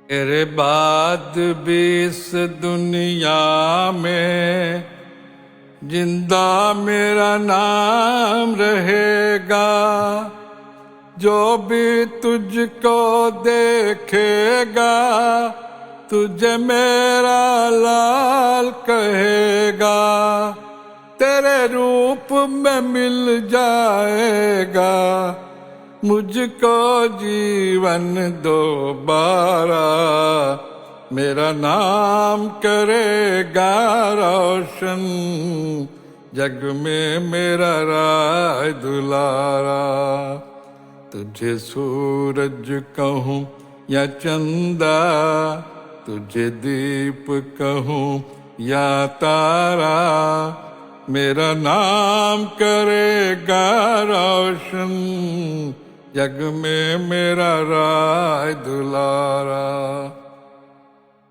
तेरे बाद भी इस दुनिया में जिंदा मेरा नाम रहेगा। जो भी तुझको देखेगा तुझे मेरा लाल कहेगा। तेरे रूप में मिल जाएगा मुझको जीवन दोबारा। मेरा नाम करेगा रोशन जग में मेरा राज दुलारा। तुझे सूरज कहूँ या चंदा, तुझे दीप कहूँ या तारा, मेरा नाम करेगा रोशन जग में मेरा राज दुलारा।